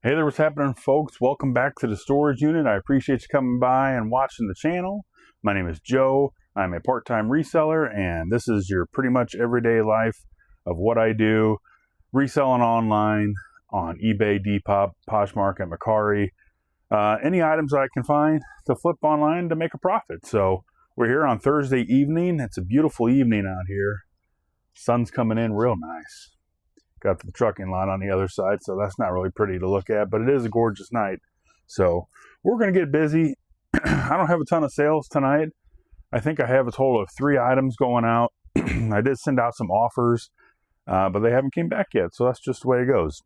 Hey there, what's happening, folks? Welcome back to the storage unit. I appreciate you coming by and watching the channel. My name is Joe. I'm a part-time reseller, and this is your pretty much everyday life of what I do. Reselling online on eBay, Depop, Poshmark, and Mercari. Any items I can find to flip online to make a profit. So we're here on Thursday evening. It's a beautiful evening out here. Sun's coming in real nice. Got the trucking lot on the other side, so that's not really pretty to look at, but it is a gorgeous night. So we're going to get busy. I don't have a ton of sales tonight. I think I have a total of 3 items going out. I did send out some offers, but they haven't came back yet, so that's just the way it goes.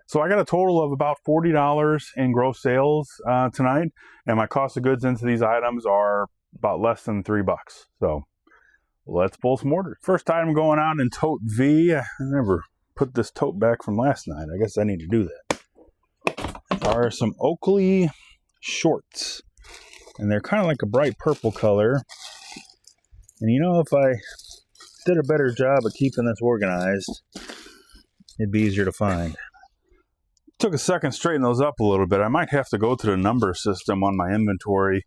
So I got a total of about $40 in gross sales tonight, and my cost of goods into these items are about less than $3. So let's pull some orders. First item going out in tote V. I never put this tote back from last night. I guess I need to do that. Are some Oakley shorts. And they're kind of like a bright purple color. And you know, if I did a better job of keeping this organized, it'd be easier to find. Took a second to straighten those up a little bit. I might have to go to the number system on my inventory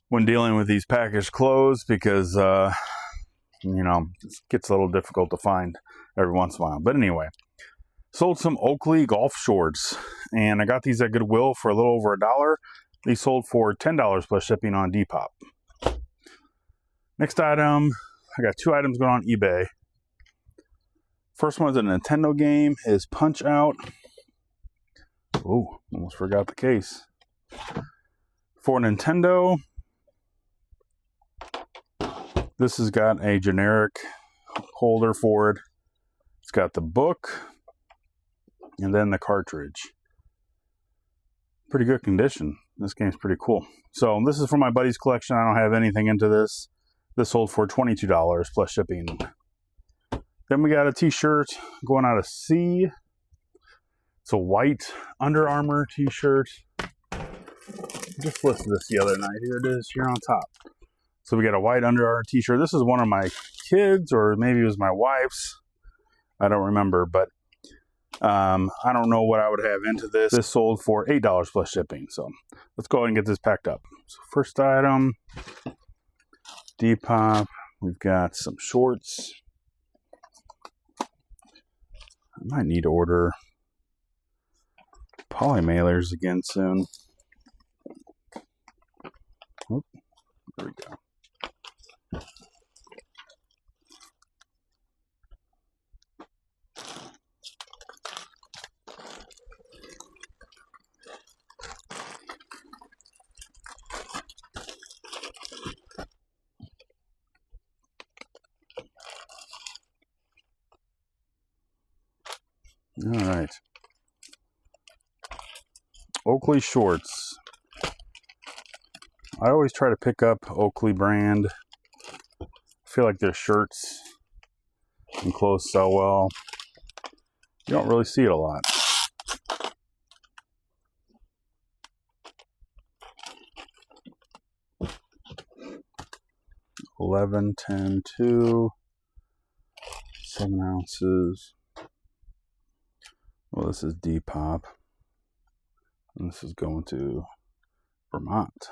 when dealing with these packaged clothes because, you know, it gets a little difficult to find every once in a while. But anyway, sold some Oakley golf shorts, and I got these at Goodwill for a little over $1. These sold for $10 plus shipping on Depop. Next item, I got 2 items going on eBay. First one's a Nintendo game, is Punch Out. Ooh, almost forgot the case. For Nintendo, this has got a generic holder for it. It's got the book and then the cartridge. Pretty good condition. This game's pretty cool. So this is from my buddy's collection. I don't have anything into this. This sold for $22 plus shipping. Then we got a t-shirt going out of C. It's a white Under Armour t-shirt. Just listed this the other night. Here it is, here on top. So we got a white Under Armour t-shirt. This is one of my kids, or maybe it was my wife's. I don't remember, but I don't know what I would have into this. This sold for $8 plus shipping. So let's go ahead and get this packed up. So first item, Depop. We've got some shorts. I might need to order poly mailers again soon. Oh, there we go. All right. Oakley shorts. I always try to pick up Oakley brand. I feel like their shirts and clothes sell well. You don't really see it a lot. $11, $10, $2, 7 ounces. Well, this is Depop. And this is going to Vermont.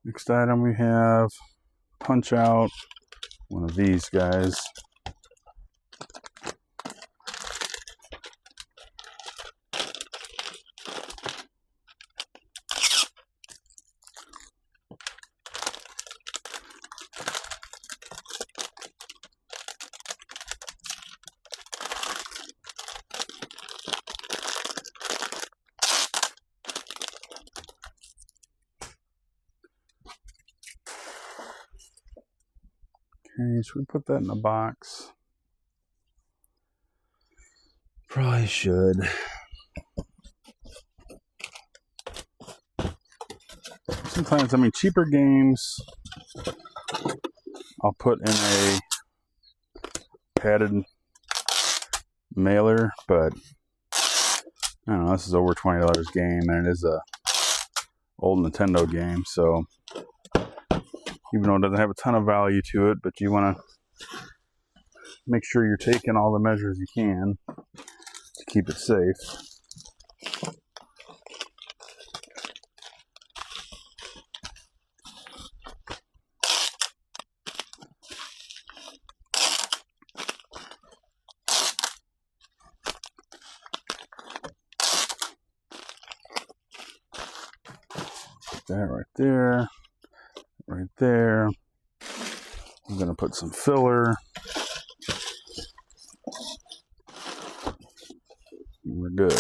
Next item we have Punch Out. One of these guys. Okay, should we put that in a box? Probably should. Sometimes, I mean, cheaper games I'll put in a padded mailer, but I don't know, this is over $20 game, and it is a old Nintendo game, so even though it doesn't have a ton of value to it, but you want to make sure you're taking all the measures you can to keep it safe. Put that right there, right there. I'm going to put some filler. We're good.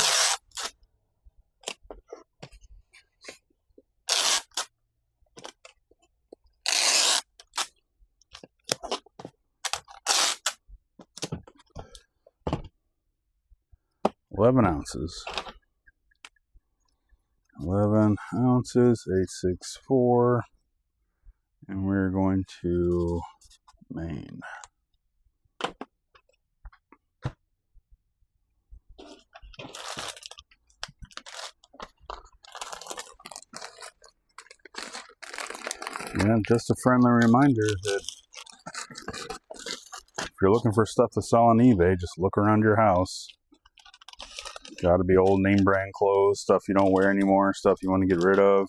$11 ounces. 11 ounces, 864, and we're going to Maine. Yeah, just a friendly reminder that if you're looking for stuff to sell on eBay, just look around your house. Got to be old name brand clothes, stuff you don't wear anymore, stuff you want to get rid of.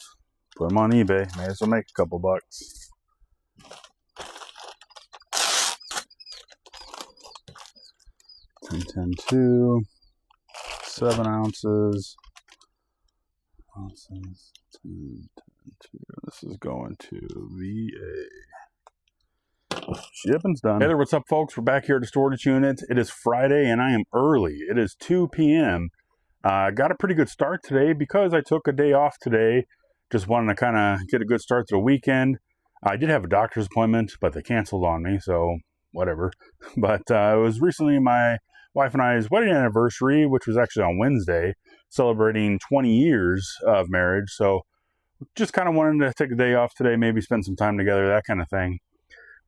Put them on eBay. May as well make a couple bucks. $10.10.2, 7 ounces. 10.10.2. This is going to VA. Shipping's done. Hey there, what's up, folks? We're back here at the storage unit. It is Friday, and I am early. It is 2 p.m. Got a pretty good start today because I took a day off today. Just wanted to kind of get a good start to the weekend. I did have a doctor's appointment, but they canceled on me, so whatever. But it was recently my wife and I's wedding anniversary, which was actually on Wednesday, celebrating 20 years of marriage. So just kind of wanted to take a day off today, maybe spend some time together, that kind of thing.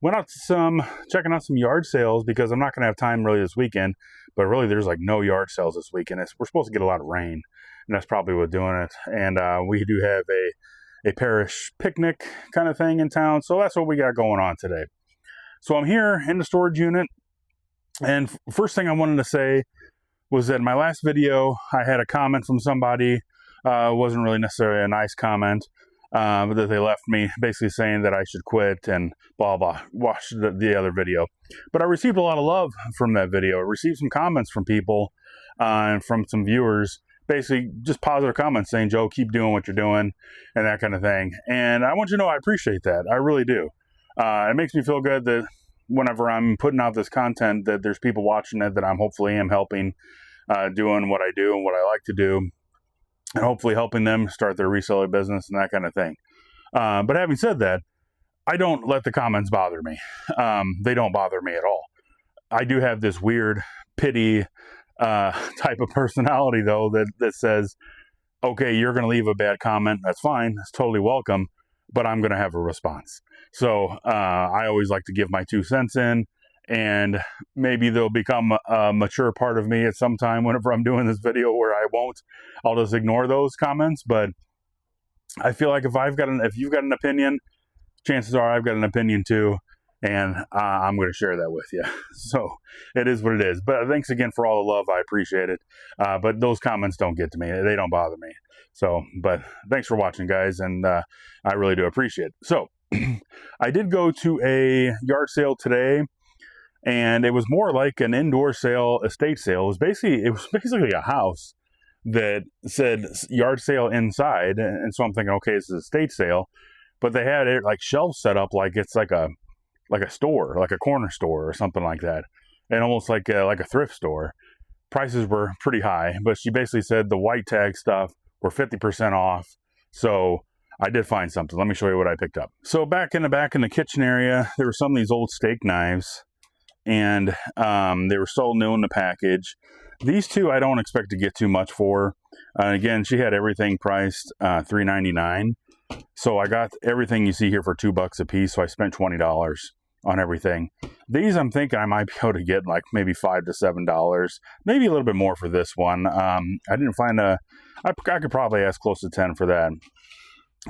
Went out to checking out some yard sales because I'm not going to have time really this weekend, but really there's like no yard sales this weekend. We're supposed to get a lot of rain, and that's probably what's doing it. And we do have a parish picnic kind of thing in town, so that's what we got going on today. So I'm here in the storage unit, and first thing I wanted to say was that in my last video, I had a comment from somebody. Wasn't really necessarily a nice comment. That they left me basically saying that I should quit and blah blah. Watch the other video, but I received a lot of love from that video. I received some comments from people and from some viewers, basically just positive comments saying, "Joe, keep doing what you're doing," and that kind of thing. And I want you to know I appreciate that. I really do. It makes me feel good that whenever I'm putting out this content, that there's people watching it that I'm hopefully am helping, doing what I do and what I like to do, and hopefully helping them start their reseller business and that kind of thing. But having said that, I don't let the comments bother me. They don't bother me at all. I do have this weird pity type of personality, though, that says, okay, you're going to leave a bad comment. That's fine. That's totally welcome. But I'm going to have a response. So I always like to give my 2 cents in. And maybe they'll become a mature part of me at some time whenever I'm doing this video where I'll just ignore those comments. But I feel like if you've got an opinion, chances are I've got an opinion too, and I'm going to share that with you. So it is what it is. But thanks again for all the love. I appreciate it. But those comments don't get to me. They don't bother me. So, but thanks for watching, guys, and I really do appreciate it. So I did go to a yard sale today. And it was more like an indoor sale, estate sale. It was basically a house that said yard sale inside. And so I'm thinking, okay, this is a estate sale. But they had it like shelves set up like it's like a store, like a corner store or something like that. And almost like a thrift store. Prices were pretty high. But she basically said the white tag stuff were 50% off. So I did find something. Let me show you what I picked up. So back in the kitchen area, there were some of these old steak knives. And they were sold new in the package. These two I don't expect to get too much for. Again, she had everything priced $3.99. So I got everything you see here for $2 a piece. So I spent $20 on everything. These I'm thinking I might be able to get like maybe $5 to $7, maybe a little bit more for this one. I didn't find I could probably ask close to 10 for that.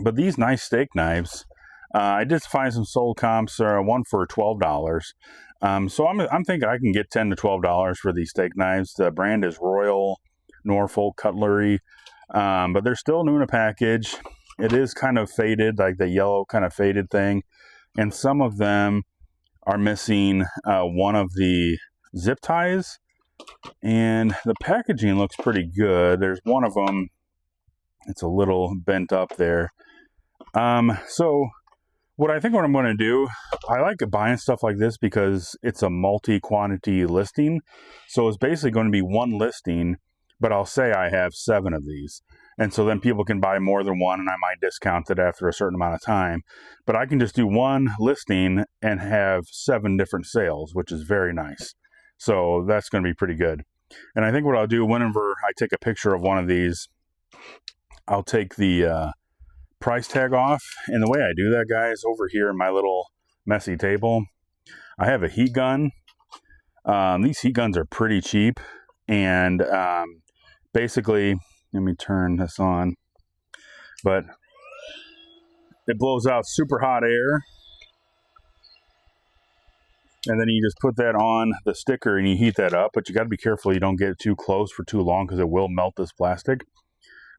But these nice steak knives. I did find some sold comps, one for $12. So I'm thinking I can get $10 to $12 for these steak knives. The brand is Royal Norfolk Cutlery, but they're still new in a package. It is kind of faded, like the yellow kind of faded thing, and some of them are missing one of the zip ties, and the packaging looks pretty good. There's one of them, it's a little bent up there. So what I'm going to do, I like buying stuff like this because it's a multi-quantity listing. So it's basically going to be one listing, but I'll say I have 7 of these. And so then people can buy more than one, and I might discount it after a certain amount of time. But I can just do one listing and have 7 different sales, which is very nice. So that's going to be pretty good. And I think what I'll do whenever I take a picture of one of these, I'll take the price tag off. And the way I do that, guys, over here in my little messy table, I have a heat gun. These heat guns are pretty cheap. And basically, let me turn this on, but it blows out super hot air, and then you just put that on the sticker and you heat that up, but you got to be careful you don't get it too close for too long because it will melt this plastic.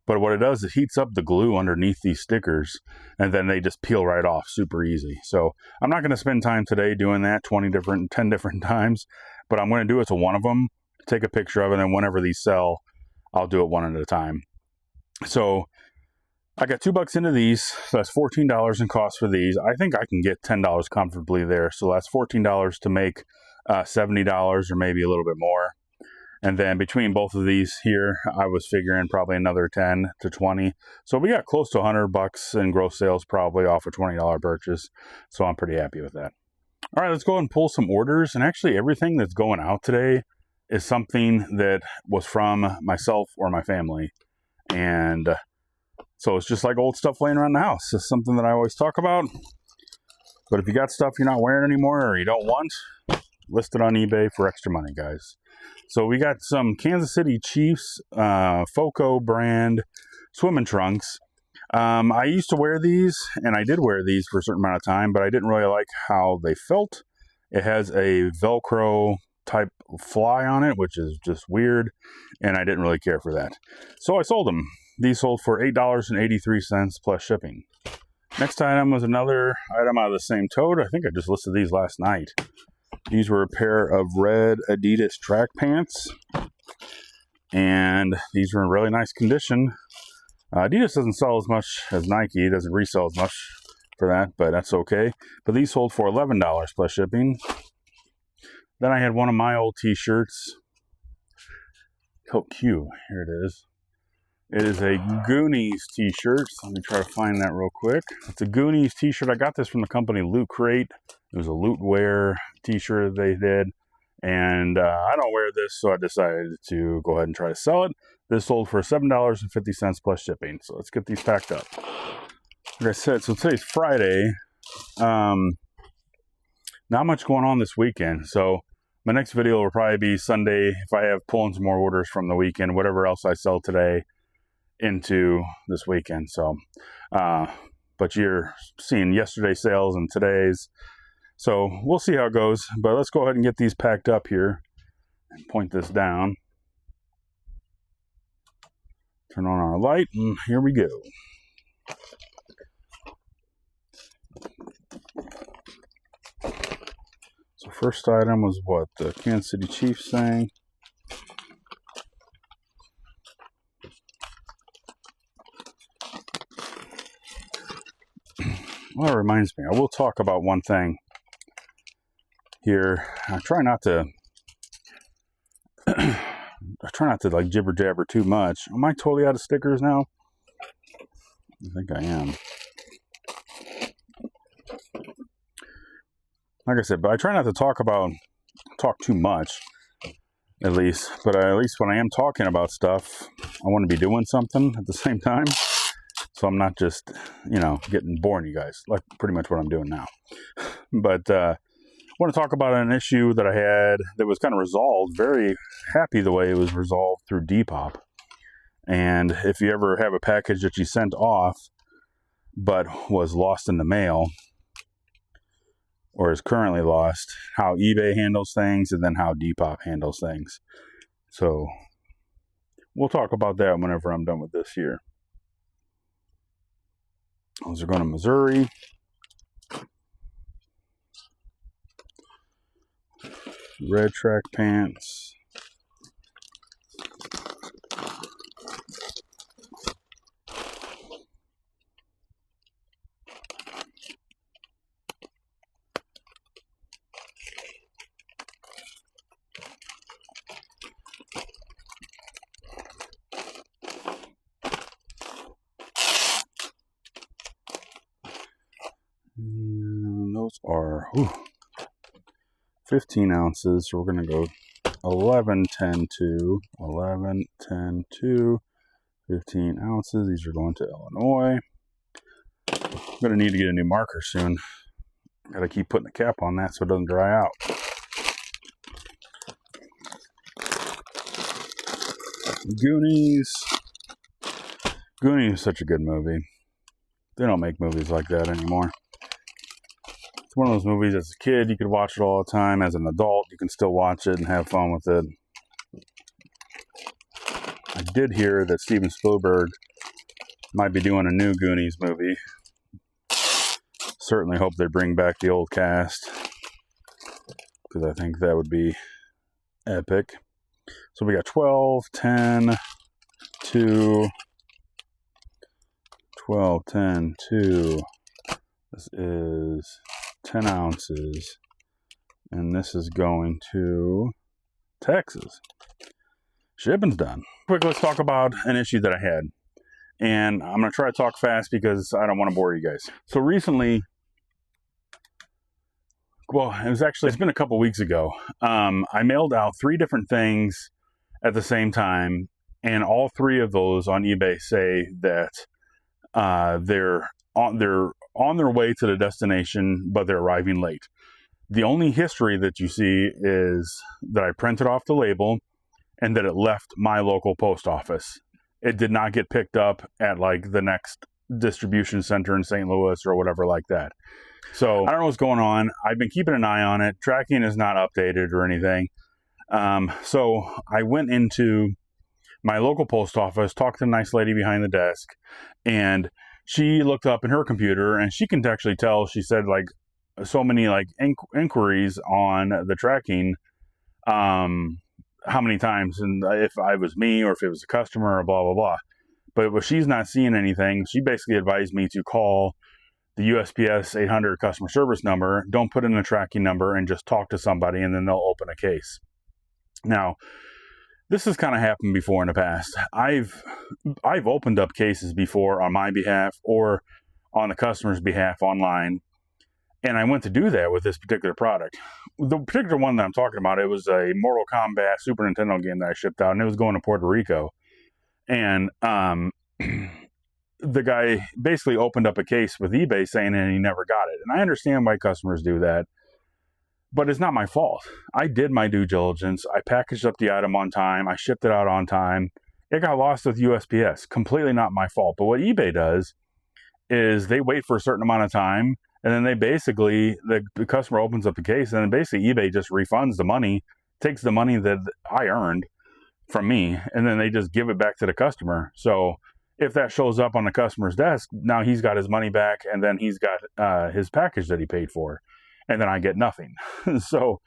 But what it does, it heats up the glue underneath these stickers, and then they just peel right off super easy. So I'm not going to spend time today doing that 10 different times, but I'm going to do it to one of them, take a picture of it, and whenever these sell, I'll do it one at a time. So I got $2 into these, so that's $14 in cost for these. I think I can get $10 comfortably there. So that's $14 to make $70 or maybe a little bit more. And then between both of these here, I was figuring probably another 10 to 20. So we got close to $100 in gross sales probably off a $20 purchase. So I'm pretty happy with that. All right, let's go ahead and pull some orders. And actually everything that's going out today is something that was from myself or my family. And so it's just like old stuff laying around the house. It's something that I always talk about. But if you got stuff you're not wearing anymore or you don't want, list it on eBay for extra money, guys. So we got some Kansas City Chiefs FOCO brand swimming trunks. I used to wear these, and I did wear these for a certain amount of time, but I didn't really like how they felt. It has a Velcro type fly on it, which is just weird, and I didn't really care for that. So I sold them. These sold for $8.83 plus shipping. Next item was another item out of the same tote. I think I just listed these last night. These were a pair of red Adidas track pants, and these were in really nice condition. Adidas doesn't sell as much as Nike. It doesn't resell as much for that, but that's okay. But these sold for $11 plus shipping. Then I had one of my old t-shirts. Coat Q, here it is. It is a Goonies t-shirt. Let me try to find that real quick. It's a Goonies t-shirt. I got this from the company Loot Crate. It was a loot wear t-shirt they did. And I don't wear this, so I decided to go ahead and try to sell it. This sold for $7.50 plus shipping. So let's get these packed up. Like I said, so today's Friday. Not much going on this weekend. So my next video will probably be Sunday if I have pulling some more orders from the weekend, whatever else I sell today into this weekend. So, but you're seeing yesterday's sales and today's. So we'll see how it goes. But let's go ahead and get these packed up here and point this down. Turn on our light, and here we go. So first item was what? The Kansas City Chiefs thing. Well, it reminds me, I will talk about one thing here. I try not to like jibber jabber too much. Am I totally out of stickers now? I think I am. Like I said, but I try not to talk too much, at least. But at least when I am talking about stuff, I want to be doing something at the same time. So I'm not just, getting boring, you guys, like pretty much what I'm doing now. But I want to talk about an issue that I had that was kind of resolved. Very happy the way it was resolved through Depop. And if you ever have a package that you sent off, but was lost in the mail, or is currently lost, how eBay handles things, and then how Depop handles things. So we'll talk about that whenever I'm done with this here. Those are going to Missouri. Red track pants. And those are 15 ounces. So we're going to go 11, 10, 2, 11, 10, 2, 15 ounces. These are going to Illinois. I'm going to need to get a new marker soon. Got to keep putting the cap on that so it doesn't dry out. Goonies. Goonies is such a good movie. They don't make movies like that anymore. It's one of those movies as a kid, you could watch it all the time. As an adult, you can still watch it and have fun with it. I did hear that Steven Spielberg might be doing a new Goonies movie. Certainly hope they bring back the old cast, because I think that would be epic. So we got 12, 10, 2, 12, 10, 2. This is 10 ounces. And this is going to Texas. Shipping's done. Quick, let's talk about an issue that I had. And I'm going to try to talk fast because I don't want to bore you guys. So recently, well, it's been a couple weeks ago. I mailed out 3 different things at the same time. And all 3 of those on eBay say that they're on their way to the destination, but they're arriving late. The only history that you see is that I printed off the label and that it left my local post office. It did not get picked up at like the next distribution center in St. Louis or whatever like that. So I don't know what's going on. I've been keeping an eye on it. Tracking is not updated or anything. So I went into my local post office, talked to the nice lady behind the desk, and she looked up in her computer and she can actually tell, she said like so many like inquiries on the tracking, how many times, and if I was me or if it was a customer or blah, blah, blah. But if she's not seeing anything, she basically advised me to call the USPS 800 customer service number, don't put in a tracking number, and just talk to somebody, and then they'll open a case. Now, this has kind of happened before in the past. I've opened up cases before on my behalf or on the customer's behalf online, and I went to do that with this particular product. The particular one that I'm talking about, it was a Mortal Kombat Super Nintendo game that I shipped out, and it was going to Puerto Rico. And the guy basically opened up a case with eBay saying that he never got it. And I understand why customers do that, but it's not my fault. I did my due diligence. I packaged up the item on time. I shipped it out on time. It got lost with USPS. Completely not my fault. But what eBay does is they wait for a certain amount of time, and then they basically, the customer opens up the case, and then basically eBay just refunds the money, takes the money that I earned from me, and then they just give it back to the customer. So if that shows up on the customer's desk, now he's got his money back, and then he's got his package that he paid for, and then I get nothing. So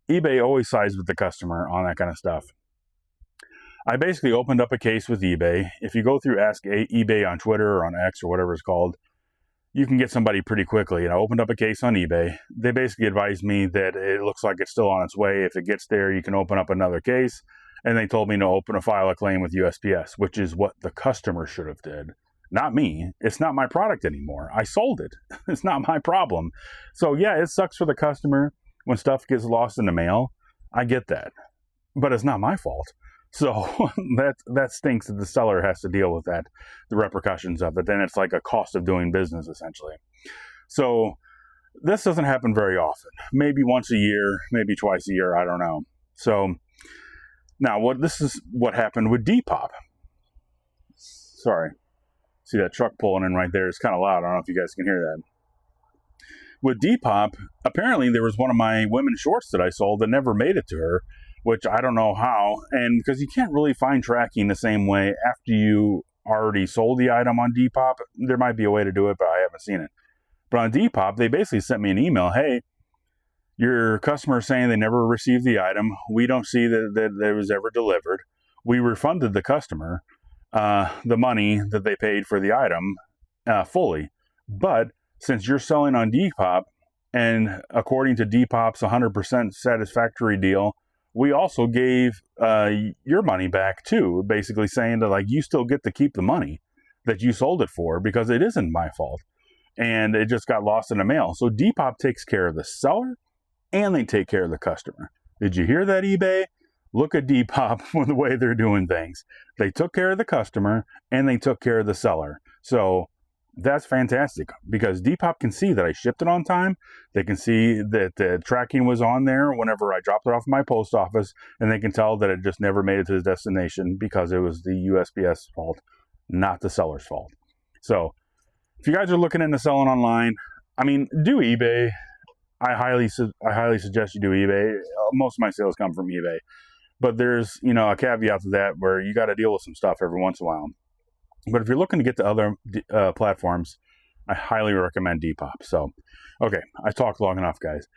eBay always sides with the customer on that kind of stuff. I basically opened up a case with eBay. If you go through Ask eBay on Twitter or on X or whatever it's called, you can get somebody pretty quickly. And I opened up a case on eBay. They basically advised me that it looks like it's still on its way. If it gets there, you can open up another case. And they told me to file a claim with USPS, which is what the customer should have did. Not me. It's not my product anymore. I sold it. It's not my problem. So yeah, it sucks for the customer when stuff gets lost in the mail. I get that. But it's not my fault. So that stinks that the seller has to deal with that, the repercussions of it. Then it's like a cost of doing business, essentially. So this doesn't happen very often. Maybe once a year, maybe twice a year. I don't know. So now this is what happened with Depop. Sorry. See that truck pulling in right there? It's kind of loud. I don't know if you guys can hear that. with Depop, apparently there was one of my women's shorts that I sold that never made it to her, which I don't know how. And because you can't really find tracking the same way after you already sold the item on Depop. There might be a way to do it, but I haven't seen it. But on Depop, they basically sent me an email. Hey, your customer is saying they never received the item. We don't see that it was ever delivered. We refunded the customer the money that they paid for the item fully. But since you're selling on Depop, and according to Depop's 100% satisfactory deal, we also gave your money back too, basically saying that like you still get to keep the money that you sold it for because it isn't my fault. And it just got lost in the mail. So Depop takes care of the seller and they take care of the customer. Did you hear that, eBay? Look at Depop for the way they're doing things. They took care of the customer and they took care of the seller. So that's fantastic because Depop can see that I shipped it on time. They can see that the tracking was on there whenever I dropped it off at my post office, and they can tell that it just never made it to the destination because it was the USPS fault, not the seller's fault. So if you guys are looking into selling online, I mean, do eBay. I highly suggest you do eBay. Most of my sales come from eBay, but there's a caveat to that where you got to deal with some stuff every once in a while. But if you're looking to get to other platforms, I highly recommend Depop. So, okay, I talked long enough, guys.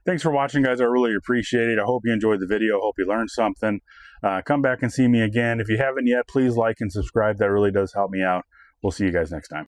Thanks for watching, guys. I really appreciate it. I hope you enjoyed the video. Hope you learned something. Come back and see me again. If you haven't yet, please like and subscribe. That really does help me out. We'll see you guys next time.